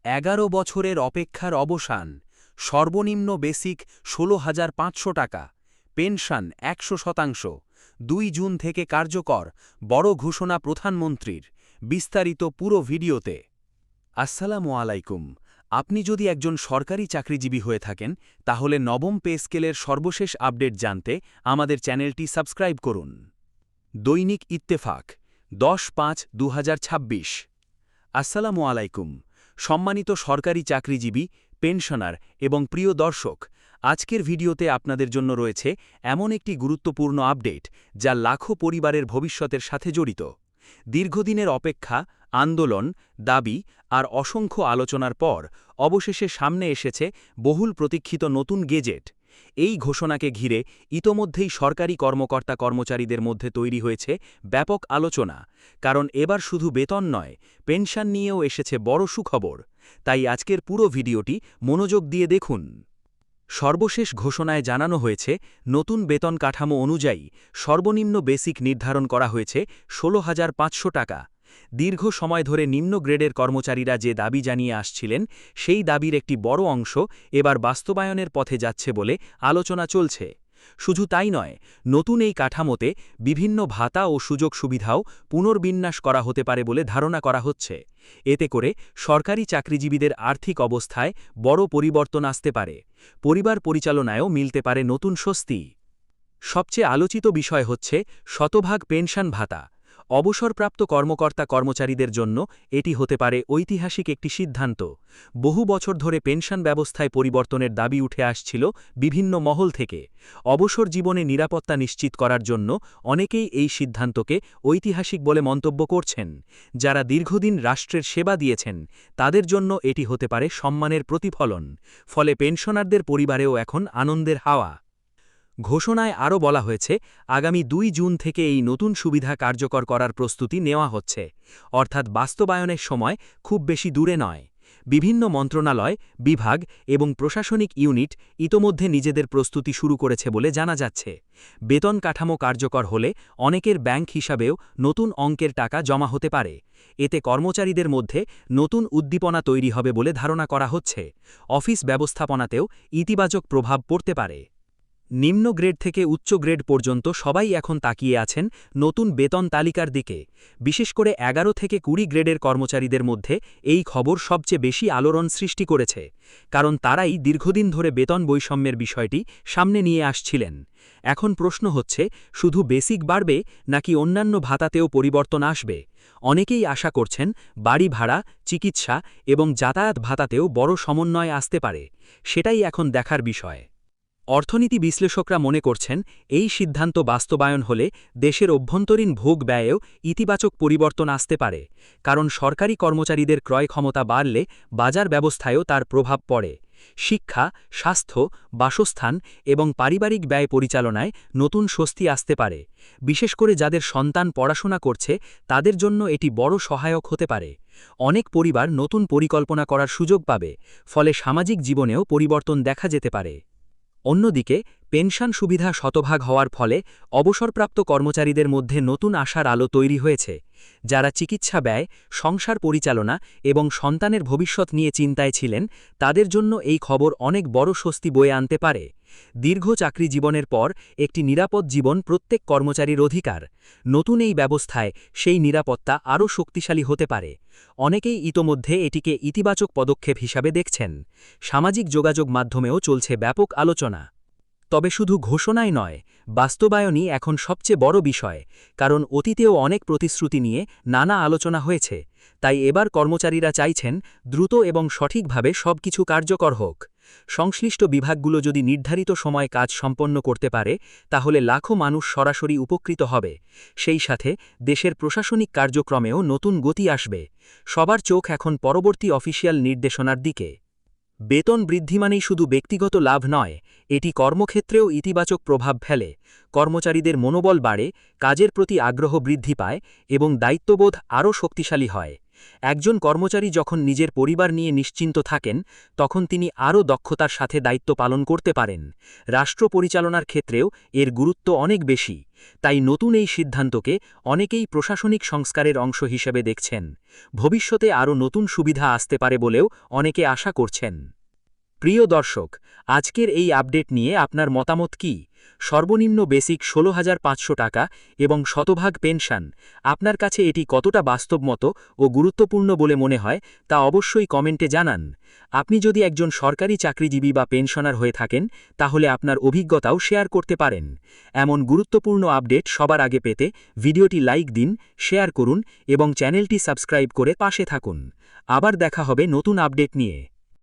11 বছরের অপেক্ষার অবসান, সর্বনিম্ন বেসিক 16,500 টাকা, পেনশন 100%, 2 জুন থেকে কার্যকর, বড় ঘোষণা প্রধানমন্ত্রীর, বিস্তারিত পুরো ভিডিওতে। আসসালামু আলাইকুম। আপনি যদি একজন সরকারি চাকরিজীবী হয়ে থাকেন, তাহলে নবম পে স্কেলের সর্বশেষ আপডেট জানতে আমাদের চ্যানেলটি সাবস্ক্রাইব করুন। দৈনিক ইত্তেফাক, 10/5/2026। আসসালামু আলাইকুম। সম্মানিত সরকারি চাকরিজীবী, পেনশনার এবং প্রিয় দর্শক, আজকের ভিডিওতে আপনাদের জন্য রয়েছে এমন একটি গুরুত্বপূর্ণ আপডেট যা লাখো পরিবারের ভবিষ্যতের সাথে জড়িত। দীর্ঘদিনের অপেক্ষা, আন্দোলন, দাবি আর অসংখ্য আলোচনার পর অবশেষে সামনে এসেছে বহুল প্রতীক্ষিত নতুন গেজেট। এই ঘোষণাকে ঘিরে ইতোমধ্যেই সরকারি কর্মকর্তা-কর্মচারীদের মধ্যে তৈরি হয়েছে ব্যাপক আলোচনা, কারণ এবার শুধু বেতন নয়, পেনশন নিয়েও এসেছে বড় সুখবর। তাই আজকের পুরো ভিডিওটি মনোযোগ দিয়ে দেখুন। সর্বশেষ ঘোষণায় জানানো হয়েছে, নতুন বেতন কাঠামো অনুযায়ী সর্বনিম্ন বেসিক নির্ধারণ করা হয়েছে 16,500 টাকা। দীর্ঘ সময় ধরে নিম্ন গ্রেডের কর্মচারীরা যে দাবি জানিয়ে আসছিলেন, সেই দাবির একটি বড় অংশ এবার বাস্তবায়নের পথে যাচ্ছে বলে আলোচনা চলছে। শুধু তাই নয়, নতুন এই কাঠামোতে বিভিন্ন ভাতা ও সুযোগ সুবিধাও পুনর্বিন্যাস করা হতে পারে বলে ধারণা করা হচ্ছে। এতে করে সরকারি চাকরিজীবীদের আর্থিক অবস্থায় বড় পরিবর্তন আসতে পারে, পরিবার পরিচালনায়ও মিলতে পারে নতুন স্বস্তি। সবচেয়ে আলোচিত বিষয় হচ্ছে শতভাগ পেনশন ভাতা। অবসরপ্রাপ্ত কর্মকর্তা-কর্মচারীদের জন্য এটি হতে পারে ঐতিহাসিক একটি সিদ্ধান্ত। বহু বছর ধরে পেনশন ব্যবস্থায় পরিবর্তনের দাবি উঠে আসছিল বিভিন্ন মহল থেকে। অবসর জীবনে নিরাপত্তা নিশ্চিত করার জন্য অনেকেই এই সিদ্ধান্তকে ঐতিহাসিক বলে মন্তব্য করছেন। যারা দীর্ঘদিন রাষ্ট্রের সেবা দিয়েছেন, তাদের জন্য এটি হতে পারে সম্মানের প্রতিফলন। ফলে পেনশনারদের পরিবারেও এখন আনন্দের হাওয়া। ঘোষণায় আরও বলা হয়েছে, আগামী 2 জুন থেকে এই নতুন সুবিধা কার্যকর করার প্রস্তুতি নেওয়া হচ্ছে, অর্থাৎ বাস্তবায়নের সময় খুব বেশি দূরে নয়। বিভিন্ন মন্ত্রণালয়, বিভাগ এবং প্রশাসনিক ইউনিট ইতোমধ্যে নিজেদের প্রস্তুতি শুরু করেছে বলে জানা যাচ্ছে। বেতন কাঠামো কার্যকর হলে অনেকের ব্যাংক হিসাবেও নতুন অঙ্কের টাকা জমা হতে পারে। এতে কর্মচারীদের মধ্যে নতুন উদ্দীপনা তৈরি হবে বলে ধারণা করা হচ্ছে। অফিস ব্যবস্থাপনাতেও ইতিবাচক প্রভাব পড়তে পারে। নিম্ন গ্রেড থেকে উচ্চ গ্রেড পর্যন্ত সবাই এখন তাকিয়ে আছেন নতুন বেতন তালিকার দিকে। বিশেষ করে 11 থেকে 20 গ্রেডের কর্মচারীদের মধ্যে এই খবর সবচেয়ে বেশি আলোড়ন সৃষ্টি করেছে, কারণ তারাই দীর্ঘদিন ধরে বেতন বৈষম্যের বিষয়টি সামনে নিয়ে আসছিলেন। এখন প্রশ্ন হচ্ছে, শুধু বেসিক বাড়বে নাকি অন্যান্য ভাতাতেও পরিবর্তন আসবে? অনেকেই আশা করছেন বাড়ি ভাড়া, চিকিৎসা এবং যাতায়াত ভাতাতেও বড় সমন্বয় আসতে পারে। সেটাই এখন দেখার বিষয়। অর্থনীতি বিশ্লেষকরা মনে করছেন, এই সিদ্ধান্ত বাস্তবায়ন হলে দেশের অভ্যন্তরীণ ভোগ ব্যয়েও ইতিবাচক পরিবর্তন আসতে পারে, কারণ সরকারি কর্মচারীদের ক্রয় ক্ষমতা বাড়লে বাজার ব্যবস্থায়ও তার প্রভাব পড়ে। শিক্ষা, স্বাস্থ্য, বাসস্থান এবং পারিবারিক ব্যয় পরিচালনায় নতুন স্বস্তি আসতে পারে। বিশেষ করে যাদের সন্তান পড়াশোনা করছে, তাদের জন্য এটি বড় সহায়ক হতে পারে। অনেক পরিবার নতুন পরিকল্পনা করার সুযোগ পাবে, ফলে সামাজিক জীবনেও পরিবর্তন দেখা যেতে পারে। অন্যদিকে, পেনশন সুবিধা শতভাগ হওয়ার ফলে অবসরপ্রাপ্ত কর্মচারীদের মধ্যে নতুন আশার আলো তৈরি হয়েছে। যারা চিকিৎসা ব্যয়, সংসার পরিচালনা এবং সন্তানের ভবিষ্যৎ নিয়ে চিন্তায় ছিলেন, তাদের জন্য এই খবর অনেক বড় স্বস্তি বয়ে আনতে পারে। দীর্ঘ চাকরি জীবনের পর একটি নিরাপদ জীবন প্রত্যেক কর্মচারীর অধিকার। নতুন এই ব্যবস্থায় সেই নিরাপত্তা আরও শক্তিশালী হতে পারে। অনেকেই ইতোমধ্যে এটিকে ইতিবাচক পদক্ষেপ হিসাবে দেখছেন। সামাজিক যোগাযোগ মাধ্যমেও চলছে ব্যাপক আলোচনা। তবে শুধু ঘোষণাই নয়, বাস্তবায়নই এখন সবচেয়ে বড় বিষয়, কারণ অতীতেও অনেক প্রতিশ্রুতি নিয়ে নানা আলোচনা হয়েছে। তাই এবার কর্মচারীরা চাইছেন দ্রুত এবং সঠিকভাবে সবকিছু কার্যকর হোক। সংশ্লিষ্ট বিভাগগুলো যদি নির্ধারিত সময় কাজ সম্পন্ন করতে পারে, তাহলে লাখো মানুষ সরাসরি উপকৃত হবে। সেই সাথে দেশের প্রশাসনিক কার্যক্রমেও নতুন গতি আসবে। সবার চোখ এখন পরবর্তী অফিসিয়াল নির্দেশনার দিকে। বেতন বৃদ্ধি মানেই শুধু ব্যক্তিগত লাভ নয়, এটি কর্মক্ষেত্রেও ইতিবাচক প্রভাব ফেলে। কর্মচারীদের মনোবল বাড়ে, কাজের প্রতি আগ্রহ বৃদ্ধি পায় এবং দায়িত্ববোধ আরও শক্তিশালী হয়। একজন কর্মচারী যখন নিজের পরিবার নিয়ে নিশ্চিন্ত থাকেন তখন তিনি আরও দক্ষতার সাথে দায়িত্ব পালন করতে পারেন। রাষ্ট্র পরিচালনার ক্ষেত্রেও এর গুরুত্ব অনেক বেশি। তাই নতুন এই সিদ্ধান্তকে অনেকেই প্রশাসনিক সংস্কারের অংশ হিসেবে দেখছেন। ভবিষ্যতে আরও নতুন সুবিধা আসতে পারে বলেও অনেকে আশা করছেন। প্রিয় দর্শক, আজকের এই আপডেট নিয়ে আপনার মতামত কি? সর্বনিম্ন বেসিক ১৬,৫০০ টাকা এবং শতভাগ পেনশন, আপনার কাছে এটি কতটা বাস্তবমত ও গুরুত্বপূর্ণ বলে মনে হয় তা অবশ্যই কমেন্টে জানান। আপনি যদি একজন সরকারি চাকরিজীবী বা পেনশনার হয়ে থাকেন তাহলে আপনার অভিজ্ঞতাও শেয়ার করতে পারেন। এমন গুরুত্বপূর্ণ আপডেট সবার আগে পেতে ভিডিওটি লাইক দিন, শেয়ার করুন এবং চ্যানেলটি সাবস্ক্রাইব করে পাশে থাকুন। আবার দেখা হবে নতুন আপডেট নিয়ে।